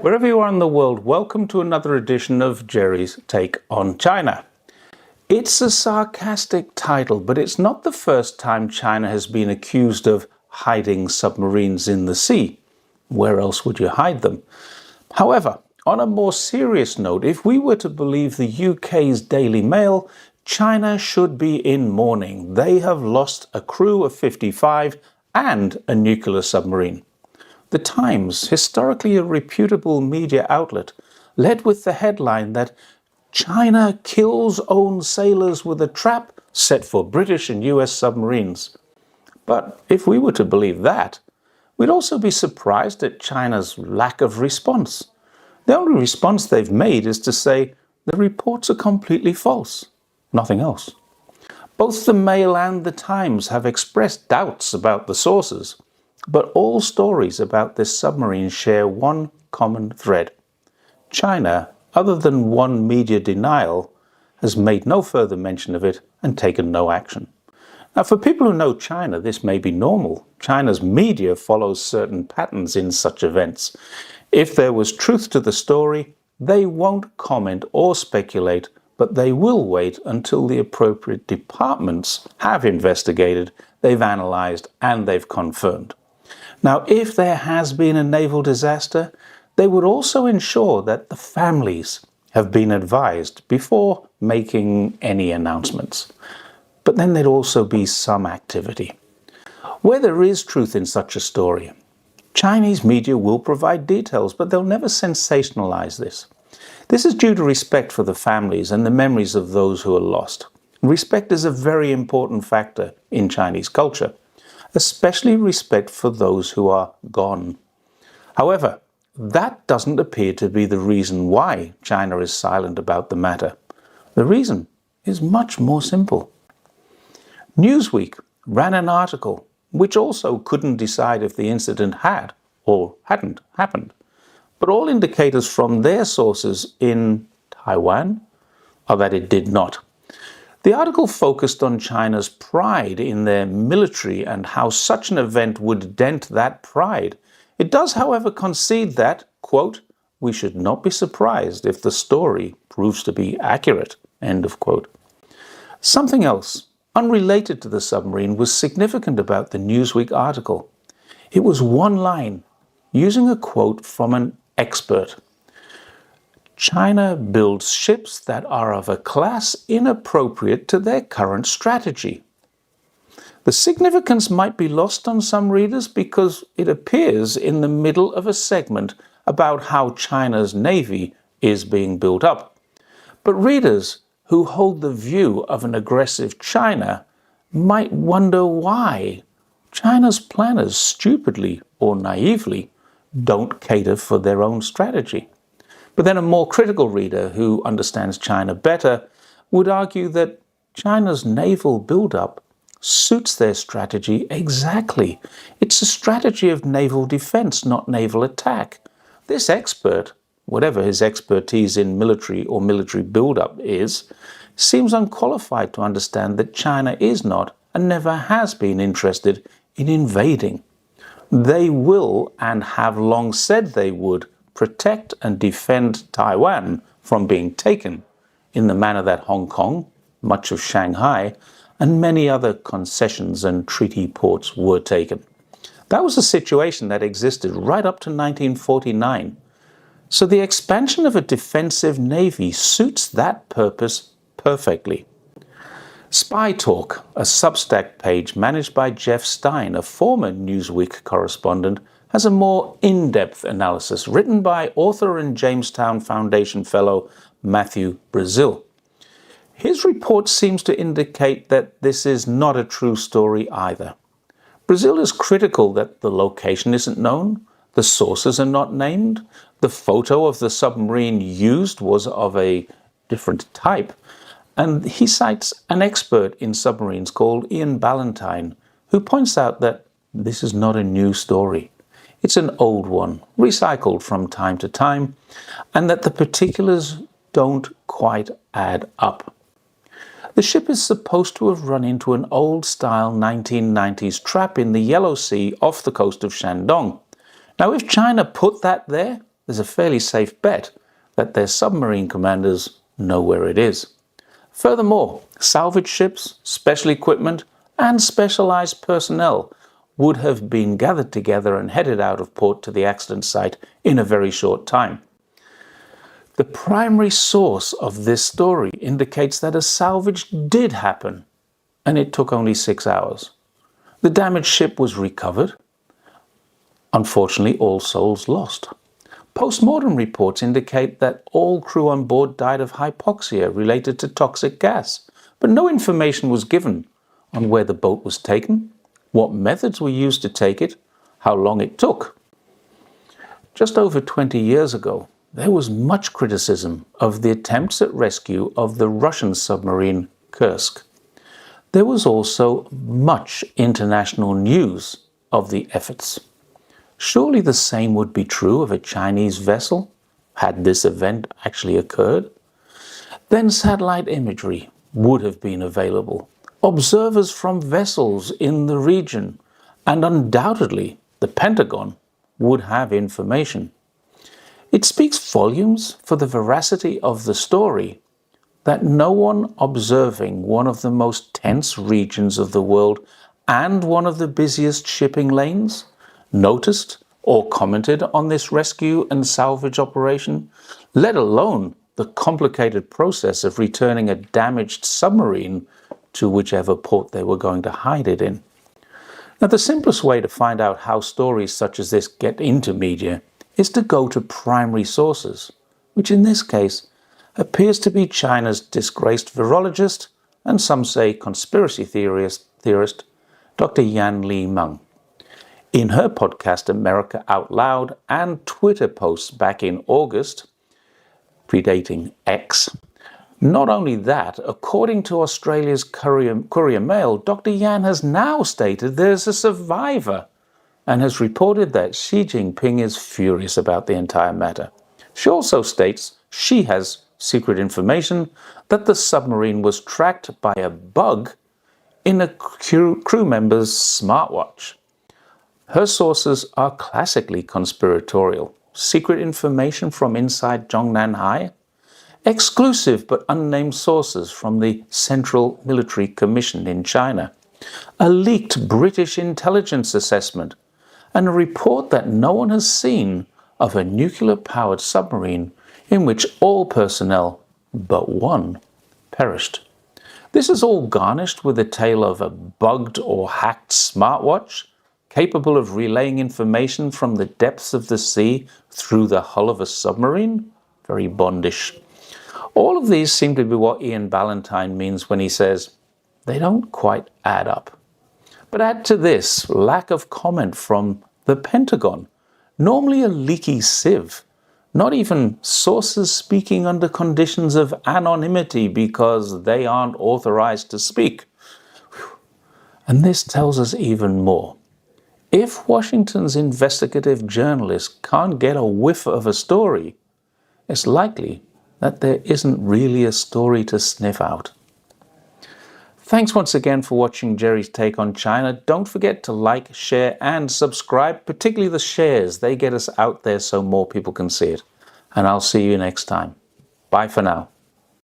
Wherever you are in the world, welcome to another edition of Jerry's Take on China. It's a sarcastic title, but it's not the first time China has been accused of hiding submarines in the sea. Where else would you hide them? However, on a more serious note, if we were to believe the UK's Daily Mail, China should be in mourning. They have lost a crew of 55 and a nuclear submarine. The Times, historically a reputable media outlet, led with the headline that China kills own sailors with a trap set for British and US submarines. But if we were to believe that, we'd also be surprised at China's lack of response. The only response they've made is to say the reports are completely false. Nothing else. Both the Mail and the Times have expressed doubts about the sources, but all stories about this submarine share one common thread. China, other than one media denial, has made no further mention of it and taken no action. Now, for people who know China, this may be normal. China's media follows certain patterns in such events. If there was truth to the story, they won't comment or speculate, but they will wait until the appropriate departments have investigated, they've analysed, and they've confirmed. Now, if there has been a naval disaster, they would also ensure that the families have been advised before making any announcements. But then there'd also be some activity. Where there is truth in such a story, Chinese media will provide details, but they'll never sensationalize this. This is due to respect for the families and the memories of those who are lost. Respect is a very important factor in Chinese culture, especially respect for those who are gone. However, that doesn't appear to be the reason why China is silent about the matter. The reason is much more simple. Newsweek ran an article which also couldn't decide if the incident had or hadn't happened. But all indicators from their sources in Taiwan are that it did not. The article focused on China's pride in their military and how such an event would dent that pride. It does, however, concede that, quote, we should not be surprised if the story proves to be accurate, end of quote. Something else, unrelated to the submarine, was significant about the Newsweek article. It was one line, using a quote from an expert. China builds ships that are of a class inappropriate to their current strategy. The significance might be lost on some readers because it appears in the middle of a segment about how China's navy is being built up. But readers who hold the view of an aggressive China might wonder why China's planners stupidly or naively don't cater for their own strategy. But then a more critical reader who understands China better would argue that China's naval build-up suits their strategy exactly. It's a strategy of naval defense, not naval attack. This expert, whatever his expertise in military or military build-up is, seems unqualified to understand that China is not and never has been interested in invading. They will and have long said they would protect and defend Taiwan from being taken in the manner that Hong Kong, much of Shanghai, and many other concessions and treaty ports were taken. That was a situation that existed right up to 1949. So the expansion of a defensive navy suits that purpose perfectly. Spy Talk, a Substack page managed by Jeff Stein, a former Newsweek correspondent, has a more in-depth analysis written by author and Jamestown Foundation fellow Matthew Brazil. His report seems to indicate that this is not a true story either. Brazil is critical that the location isn't known, the sources are not named, the photo of the submarine used was of a different type, and he cites an expert in submarines called Ian Ballantyne, who points out that this is not a new story. It's an old one, recycled from time to time, and that the particulars don't quite add up. The ship is supposed to have run into an old-style 1990s trap in the Yellow Sea off the coast of Shandong. Now, if China put that there, there's a fairly safe bet that their submarine commanders know where it is. Furthermore, salvage ships, special equipment, and specialized personnel would have been gathered together and headed out of port to the accident site in a very short time. The primary source of this story indicates that a salvage did happen, and it took only 6 hours. The damaged ship was recovered. Unfortunately, all souls lost. Post-mortem reports indicate that all crew on board died of hypoxia related to toxic gas, but no information was given on where the boat was taken, what methods were used to take it, how long it took. Just over 20 years ago, there was much criticism of the attempts at rescue of the Russian submarine Kursk. There was also much international news of the efforts. Surely the same would be true of a Chinese vessel, had this event actually occurred. Then satellite imagery would have been available, observers from vessels in the region, and undoubtedly the Pentagon would have information. It speaks volumes for the veracity of the story that no one observing one of the most tense regions of the world and one of the busiest shipping lanes noticed or commented on this rescue and salvage operation, let alone the complicated process of returning a damaged submarine to whichever port they were going to hide it in. Now, the simplest way to find out how stories such as this get into media is to go to primary sources, which in this case appears to be China's disgraced virologist and some say conspiracy theorist, Dr. Yan Li Meng. In her podcast America Out Loud and Twitter posts back in August, predating X. Not only that, according to Australia's Courier Mail, Dr. Yan has now stated there's a survivor and has reported that Xi Jinping is furious about the entire matter. She also states she has secret information that the submarine was tracked by a bug in a crew member's smartwatch. Her sources are classically conspiratorial. Secret information from inside Zhongnanhai, exclusive but unnamed sources from the Central Military Commission in China, a leaked British intelligence assessment, and a report that no one has seen of a nuclear-powered submarine in which all personnel but one perished. This is all garnished with a tale of a bugged or hacked smartwatch capable of relaying information from the depths of the sea through the hull of a submarine? Very Bondish. All of these seem to be what Ian Ballantyne means when he says, they don't quite add up. But add to this lack of comment from the Pentagon, normally a leaky sieve, not even sources speaking under conditions of anonymity because they aren't authorized to speak. And this tells us even more. If Washington's investigative journalists can't get a whiff of a story, it's likely that there isn't really a story to sniff out. Thanks once again for watching Jerry's Take on China. Don't forget to like, share, and subscribe, particularly the shares. They get us out there so more people can see it. And I'll see you next time. Bye for now.